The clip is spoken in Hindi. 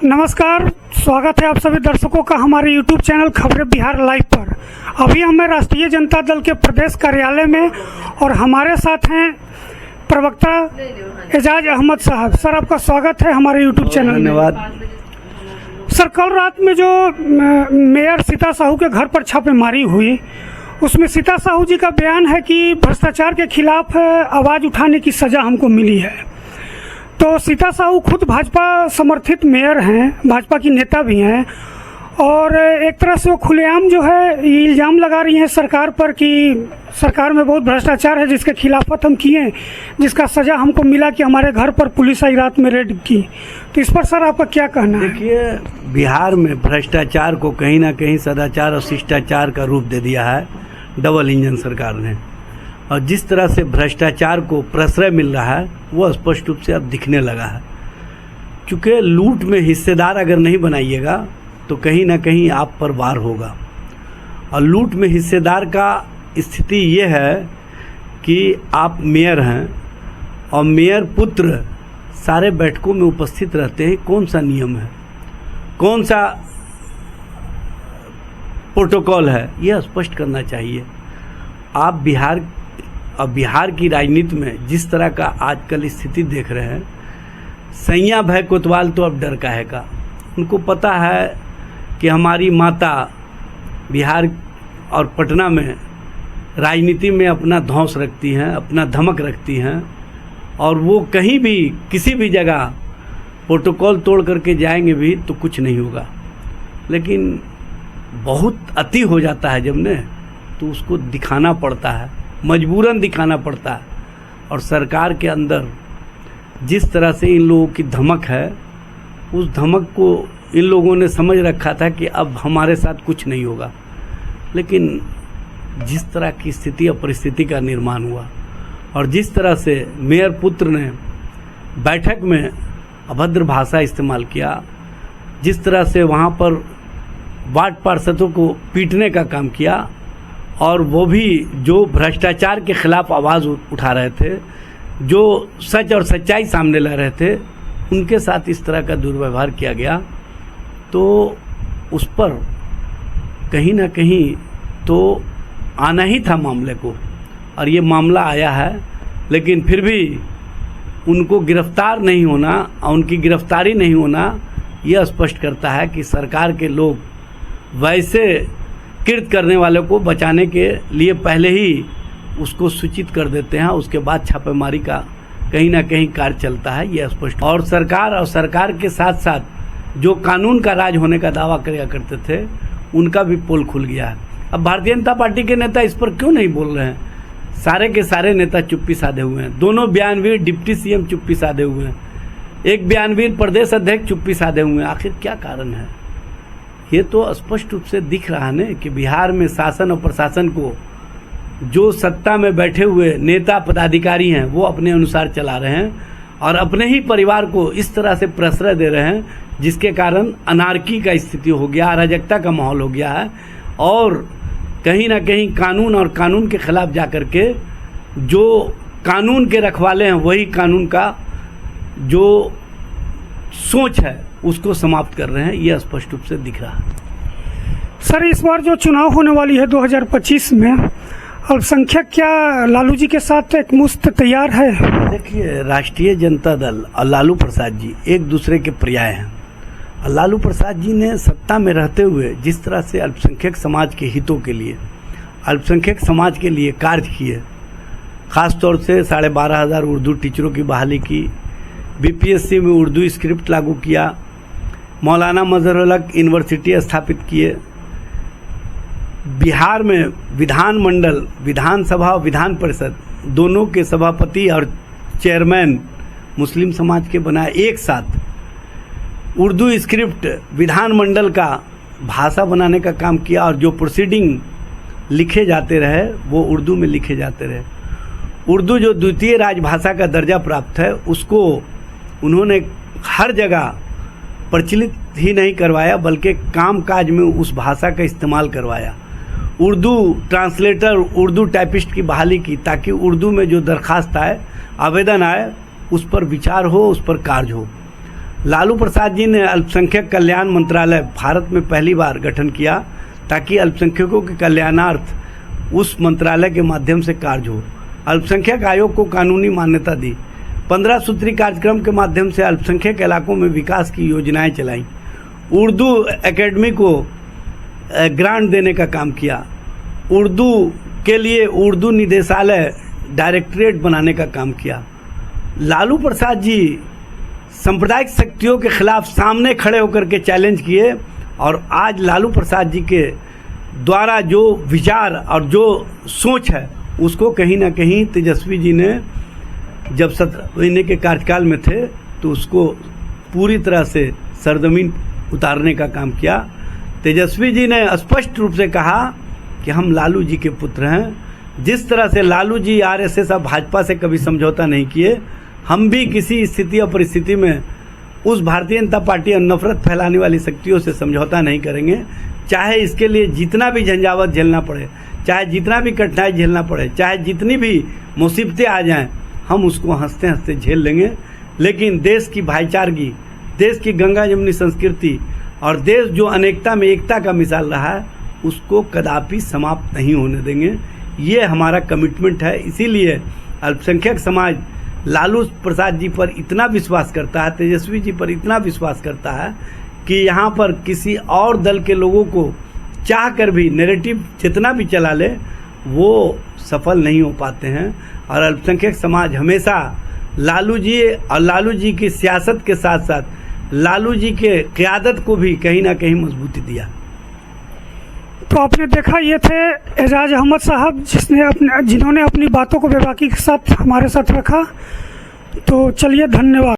नमस्कार, स्वागत है आप सभी दर्शकों का हमारे YouTube चैनल खबरें बिहार लाइव पर। अभी हम राष्ट्रीय जनता दल के प्रदेश कार्यालय में और हमारे साथ हैं प्रवक्ता एजाज अहमद साहब। सर, आपका स्वागत है हमारे YouTube चैनल में। धन्यवाद। सर, कल रात में जो मेयर सीता साहू के घर पर छापेमारी हुई, उसमें सीता साहू जी का बयान है कि भ्रष्टाचार के खिलाफ आवाज उठाने की सजा हमको मिली है। तो सीता साहू खुद भाजपा समर्थित मेयर हैं, भाजपा की नेता भी हैं, और एक तरह से वो खुलेआम जो है ये इल्ज़ाम लगा रही हैं सरकार पर कि सरकार में बहुत भ्रष्टाचार है, जिसके खिलाफत हम किए, जिसका सजा हमको मिला कि हमारे घर पर पुलिस आई रात में रेड की। तो इस पर सर आपका क्या कहना है? देखिए, बिहार में भ्रष्टाचार को कहीं ना कहीं सदाचार और शिष्टाचार का रूप दे दिया है डबल इंजन सरकार ने, और जिस तरह से भ्रष्टाचार को प्रश्रय मिल रहा है वो स्पष्ट रूप से अब दिखने लगा है। क्योंकि लूट में हिस्सेदार अगर नहीं बनाइएगा तो कहीं ना कहीं आप पर वार होगा, और लूट में हिस्सेदार का स्थिति ये है कि आप मेयर हैं और मेयर पुत्र सारे बैठकों में उपस्थित रहते हैं। कौन सा नियम है, कौन सा प्रोटोकॉल है, यह स्पष्ट करना चाहिए। आप बिहार की राजनीति में जिस तरह का आजकल स्थिति देख रहे हैं, सैया भय कोतवाल तो अब डर काहे का। उनको पता है कि हमारी माता बिहार और पटना में राजनीति में अपना धौंस रखती हैं, अपना धमक रखती हैं, और वो कहीं भी किसी भी जगह प्रोटोकॉल तोड़ करके जाएंगे भी तो कुछ नहीं होगा। लेकिन बहुत अति हो जाता है जब ने, तो उसको दिखाना पड़ता है, मजबूरन दिखाना पड़ता है। और सरकार के अंदर जिस तरह से इन लोगों की धमक है, उस धमक को इन लोगों ने समझ रखा था कि अब हमारे साथ कुछ नहीं होगा। लेकिन जिस तरह की स्थिति और परिस्थिति का निर्माण हुआ, और जिस तरह से मेयर पुत्र ने बैठक में अभद्र भाषा इस्तेमाल किया, जिस तरह से वहाँ पर वार्ड पार्षदों को पीटने का काम किया, और वो भी जो भ्रष्टाचार के खिलाफ आवाज़ उठा रहे थे, जो सच और सच्चाई सामने ला रहे थे, उनके साथ इस तरह का दुर्व्यवहार किया गया, तो उस पर कहीं ना कहीं तो आना ही था मामले को, और ये मामला आया है। लेकिन फिर भी उनको गिरफ्तार नहीं होना और उनकी गिरफ्तारी नहीं होना, यह स्पष्ट करता है कि सरकार के लोग वैसे कृत्य करने वालों को बचाने के लिए पहले ही उसको सूचित कर देते हैं, उसके बाद छापेमारी का कहीं ना कहीं कार्य चलता है, यह स्पष्ट। और सरकार के साथ साथ जो कानून का राज होने का दावा किया करते थे, उनका भी पोल खुल गया है। अब भारतीय जनता पार्टी के नेता इस पर क्यों नहीं बोल रहे हैं? सारे के सारे नेता चुप्पी साधे हुए हैं। दोनों बयानवीर डिप्टी सीएम चुप्पी साधे हुए हैं, एक बयानवीर प्रदेश अध्यक्ष चुप्पी साधे हुए हैं। आखिर क्या कारण है? ये तो स्पष्ट रूप से दिख रहा है ना कि बिहार में शासन और प्रशासन को जो सत्ता में बैठे हुए नेता पदाधिकारी हैं वो अपने अनुसार चला रहे हैं, और अपने ही परिवार को इस तरह से प्रश्रय दे रहे हैं, जिसके कारण अनार्की का स्थिति हो गया, अराजकता का माहौल हो गया है। और कहीं ना कहीं कानून और कानून के खिलाफ जाकर के जो कानून के रखवाले हैं, वही कानून का जो सोच है उसको समाप्त कर रहे हैं, यह स्पष्ट रूप से दिख रहा है। सर, इस बार जो चुनाव होने वाली है 2025 में, अल्पसंख्यक क्या लालू जी के साथ एक मुश्त तैयार है? देखिए, राष्ट्रीय जनता दल और लालू प्रसाद जी एक दूसरे के पर्याय हैं। और लालू प्रसाद जी ने सत्ता में रहते हुए जिस तरह से अल्पसंख्यक समाज के हितों के लिए, अल्पसंख्यक समाज के लिए कार्य किए, खासतौर से 12,500 उर्दू टीचरों की बहाली की, बीपीएससी में उर्दू स्क्रिप्ट लागू किया, मौलाना मजहरुल हक यूनिवर्सिटी स्थापित किए, बिहार में विधानमंडल, विधानसभा और विधान परिषद दोनों के सभापति और चेयरमैन मुस्लिम समाज के बनाए, एक साथ उर्दू स्क्रिप्ट विधानमंडल का भाषा बनाने का काम किया, और जो प्रोसीडिंग लिखे जाते रहे वो उर्दू में लिखे जाते रहे। उर्दू जो द्वितीय राजभाषा का दर्जा प्राप्त है, उसको उन्होंने हर जगह प्रचलित ही नहीं करवाया, बल्कि कामकाज में उस भाषा का इस्तेमाल करवाया। उर्दू ट्रांसलेटर, उर्दू टाइपिस्ट की बहाली की, ताकि उर्दू में जो दरखास्त आए, आवेदन आए, उस पर विचार हो, उस पर कार्य हो। लालू प्रसाद जी ने अल्पसंख्यक कल्याण मंत्रालय भारत में पहली बार गठन किया ताकि अल्पसंख्यकों के कल्याणार्थ उस मंत्रालय के माध्यम से कार्य हो। अल्पसंख्यक आयोग को कानूनी मान्यता दी। 15 सूत्री कार्यक्रम के माध्यम से अल्पसंख्यक इलाकों में विकास की योजनाएं चलाई। उर्दू एकेडमी को ग्रांट देने का काम किया। उर्दू के लिए उर्दू निदेशालय डायरेक्टरेट बनाने का काम किया। लालू प्रसाद जी सांप्रदायिक शक्तियों के खिलाफ सामने खड़े होकर के चैलेंज किए और आज लालू प्रसाद जी के द्वारा जो विचार और जो सोच है उसको कहीं ना कहीं तेजस्वी जी ने जब 7 महीने के कार्यकाल में थे तो उसको पूरी तरह से सरजमीन उतारने का काम किया। तेजस्वी जी ने स्पष्ट रूप से कहा कि हम लालू जी के पुत्र हैं। जिस तरह से लालू जी आरएसएस और भाजपा से कभी समझौता नहीं किए, हम भी किसी स्थिति और परिस्थिति में उस भारतीय जनता पार्टी और नफरत फैलाने वाली शक्तियों से समझौता नहीं करेंगे, चाहे इसके लिए जितना भी झंझावत झेलना पड़े, चाहे जितना भी कठिनाई झेलना पड़े, चाहे जितनी भी मुसीबतें आ जाएं, हम उसको हंसते हंसते झेल लेंगे। लेकिन देश की भाईचारगी, देश की गंगा जमुनी संस्कृति और देश जो अनेकता में एकता का मिसाल रहा है उसको कदापि समाप्त नहीं होने देंगे। ये हमारा कमिटमेंट है। इसीलिए अल्पसंख्यक समाज लालू प्रसाद जी पर इतना विश्वास करता है, तेजस्वी जी पर इतना विश्वास करता है कि यहाँ पर किसी और दल के लोगों को चाह कर भी नैरेटिव जितना भी चला ले वो सफल नहीं हो पाते हैं। और अल्पसंख्यक समाज हमेशा लालू जी और लालू जी की सियासत के साथ साथ लालू जी के क़यादत को भी कहीं ना कहीं मजबूती दिया। तो आपने देखा, ये थे एजाज अहमद साहब जिन्होंने अपनी बातों को बेबाकी के साथ हमारे साथ रखा। तो चलिए, धन्यवाद।